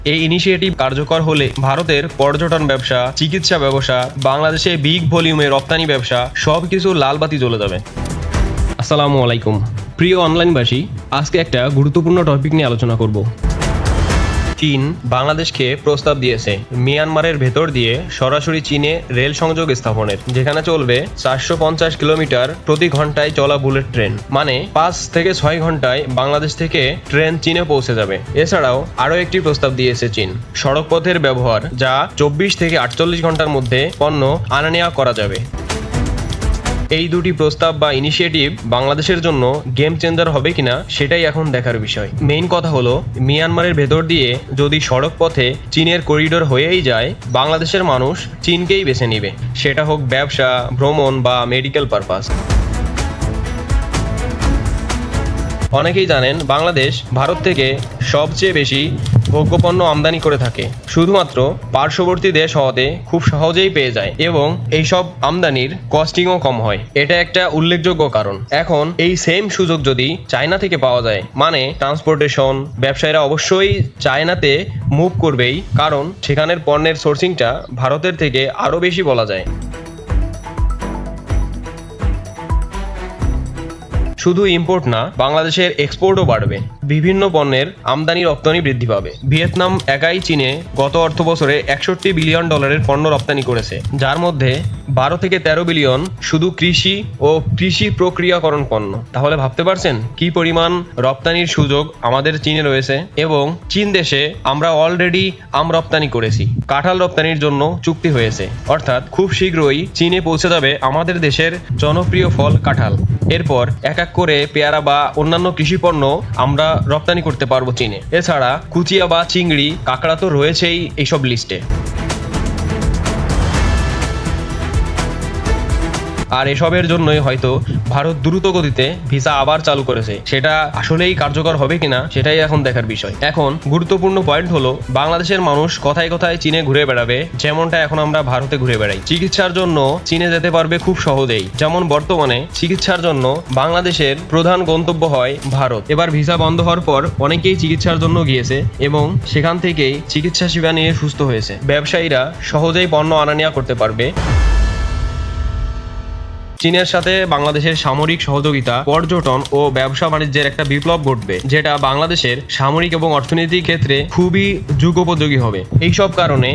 এই ইনিশিয়েটিভ কার্যকর হলে ভারতের পর্যটন ব্যবসা, চিকিৎসা ব্যবসা, বাংলাদেশে বিগ ভলিউমের রপ্তানি ব্যবসা সবকিছু লাল বাতি জ্বলে যাবে। আসসালামু আলাইকুম প্রিয় অনলাইনবাসী, আজকে একটা গুরুত্বপূর্ণ টপিক নিয়ে আলোচনা করব। চীন বাংলাদেশকে প্রস্তাব দিয়েছে মিয়ানমারের ভেতর দিয়ে সরাসরি চীনে রেল সংযোগ স্থাপনের, যেখানে চলবে 450 কিলোমিটার প্রতি ঘন্টায় চলা বুলেট ট্রেন, মানে 5 থেকে 6 ঘন্টায় বাংলাদেশ থেকে ট্রেন চীনে পৌঁছে যাবে। এছাড়াও আরও একটি প্রস্তাব দিয়েছে চীন, সড়ক পথের ব্যবহার, যা 24 থেকে 48 ঘন্টার মধ্যে পণ্য আনা নেওয়া করা যাবে। এই দুটি প্রস্তাব বা ইনিশিয়েটিভ বাংলাদেশের জন্য গেম চেঞ্জার হবে কিনা সেটাই এখন দেখার বিষয়। মেইন কথা হলো, মিয়ানমারের ভেতর দিয়ে যদি সড়ক পথে চীনের করিডোর হয়েই যায়, বাংলাদেশের মানুষ চীনকেই বেছে নেবে, সেটা হোক ব্যবসা, ভ্রমণ বা মেডিকেল পারপাস। অনেকেই জানেন বাংলাদেশ ভারত থেকে সবচেয়ে বেশি ভোগ্যপণ্য আমদানি করে থাকে, শুধুমাত্র পার্শ্ববর্তী দেশ হওয়াতে খুব সহজেই পেয়ে যায় এবং এইসব আমদানির কস্টিংও কম হয়। এটা একটা উল্লেখযোগ্য কারণ। এখন এই সেম সুযোগ যদি চায়না থেকে পাওয়া যায়, মানে ট্রান্সপোর্টেশন, ব্যবসায়ীরা অবশ্যই চায়নাতে মুভ করবেই, কারণ সেখানের পণ্যের সোর্সিংটা ভারতের থেকে আরও বেশি বলা যায়। শুধু ইম্পোর্ট না, বাংলাদেশের এক্সপোর্টও বাড়বে, বিভিন্ন পণ্যের আমদানি রপ্তানি বৃদ্ধি পাবে। ভিয়েতনাম একাই চীনে গত অর্থ বছরে $61 বিলিয়ন পণ্য রপ্তানি করেছে, যার মধ্যে 12 থেকে 13 বিলিয়ন শুধু কৃষি ও কৃষি প্রক্রিয়াকরণ পণ্য। তাহলে ভাবতে পারছেন কি পরিমাণ রপ্তানির সুযোগ আমাদের চীনে রয়েছে। এবং চীন দেশে আমরা অলরেডি আম রপ্তানি করেছি, কাঁঠাল রপ্তানির জন্য চুক্তি হয়েছে, অর্থাৎ খুব শীঘ্রই চীনে পৌঁছে যাবে আমাদের দেশের জনপ্রিয় ফল কাঁঠাল। এরপর এক এক করে পেয়ারা বা অন্যান্য কৃষি পণ্য আমরা রপ্তানি করতে পারবো চীনে। এছাড়া কুচিয়া বা চিংড়ি, কাঁকড়া তো রয়েছেই এইসব লিস্টে। আর এসবের জন্যই হয়তো ভারত দ্রুত গতিতে ভিসা আবার চালু করেছে। সেটা আসলেই কার্যকর হবে কিনা সেটাই এখন দেখার বিষয়। এখন গুরুত্বপূর্ণ পয়েন্ট হলো, বাংলাদেশের মানুষ কথায় কথায় চীনে ঘুরে বেড়াবে, যেমনটা এখন আমরা ভারতে ঘুরে বেড়াই। চিকিৎসার জন্য চীনে যেতে পারবে খুব সহজেই, যেমন বর্তমানে চিকিৎসার জন্য বাংলাদেশের প্রধান গন্তব্য হয় ভারত। এবার ভিসা বন্ধ হওয়ার পর অনেকেই চিকিৎসার জন্য গিয়েছে এবং সেখান থেকেই চিকিৎসা সেবা নিয়ে সুস্থ হয়েছে। ব্যবসায়ীরা সহজেই পণ্য আনা নেওয়া করতে পারবে। চীনের সাথে বাংলাদেশের সামরিক সহযোগিতা, পর্যটন ও ব্যবসা বাণিজ্যের একটা বিপ্লব ঘটবে, যেটা বাংলাদেশের সামরিক এবং অর্থনৈতিক ক্ষেত্রে খুবই যুগোপযোগী হবে। এইসব কারণে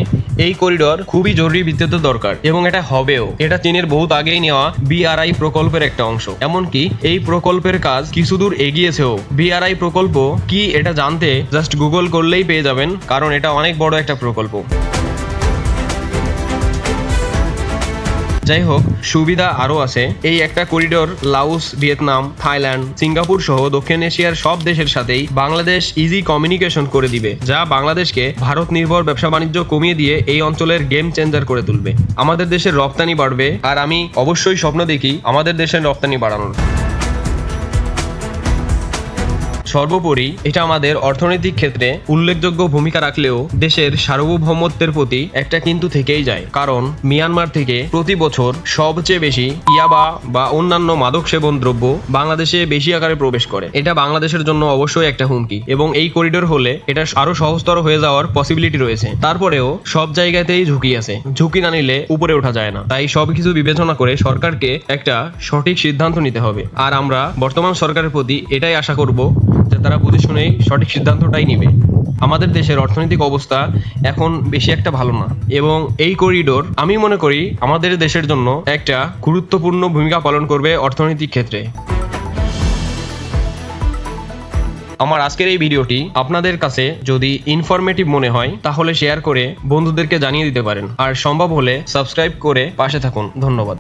এই করিডোর খুবই জরুরি ভিত্তিতে দরকার এবং এটা হবেও। এটা চীনের বহুত আগেই নেওয়া BRI প্রকল্পের একটা অংশ। এমনকি এই প্রকল্পের কাজ কিছুদূর এগিয়েছেও। BRI প্রকল্প কি এটা জানতে জাস্ট গুগল করলেই পেয়ে যাবেন, কারণ এটা অনেক বড় একটা প্রকল্প। যাই হোক, সুবিধা আরও আছে। এই একটা corridor Laos, Vietnam, Thailand, Singapore সহ দক্ষিণ এশিয়ার সব দেশের সাথেই বাংলাদেশ ইজি কমিউনিকেশন করে দিবে, যা বাংলাদেশকে ভারত নির্ভর ব্যবসা বাণিজ্য কমিয়ে দিয়ে এই অঞ্চলের গেম চেঞ্জার করে তুলবে। আমাদের দেশের রপ্তানি বাড়বে, আর আমি অবশ্যই স্বপ্ন দেখি আমাদের দেশের রপ্তানি বাড়ানোর। সর্বোপরি এটা আমাদের অর্থনৈতিক ক্ষেত্রে উল্লেখযোগ্য ভূমিকা রাখলেও দেশের সার্বভৌমত্বের প্রতি একটা কিন্তু থেকেই যায়, কারণ মিয়ানমার থেকে প্রতি বছর সবচেয়ে বেশি ইয়াবা বা অন্যান্য মাদক সেবন দ্রব্য বাংলাদেশে বেশি আকারে প্রবেশ করে। এটা বাংলাদেশের জন্য অবশ্যই একটা হুমকি এবং এই করিডোর হলে এটা আরো সহজতর হয়ে যাওয়ার পসিবিলিটি রয়েছে। তারপরেও সব জায়গাতেই ঝুঁকি আছে, ঝুঁকি না নিলে উপরে ওঠা যায় না। তাই সবকিছু বিবেচনা করে সরকারকে একটা সঠিক সিদ্ধান্ত নিতে হবে। আর আমরা বর্তমান সরকারের প্রতি এটাই আশা করব যে তারা বুঝে শুনেই সঠিক সিদ্ধান্তটাই নিবে। আমাদের দেশের অর্থনৈতিক অবস্থা এখন বেশি একটা ভালো না এবং এই করিডোর আমি মনে করি আমাদের দেশের জন্য একটা গুরুত্বপূর্ণ ভূমিকা পালন করবে অর্থনৈতিক ক্ষেত্রে। আমার আজকের এই ভিডিওটি আপনাদের কাছে যদি ইনফরমেটিভ মনে হয় তাহলে শেয়ার করে বন্ধুদেরকে জানিয়ে দিতে পারেন, আর সম্ভব হলে সাবস্ক্রাইব করে পাশে থাকুন। ধন্যবাদ।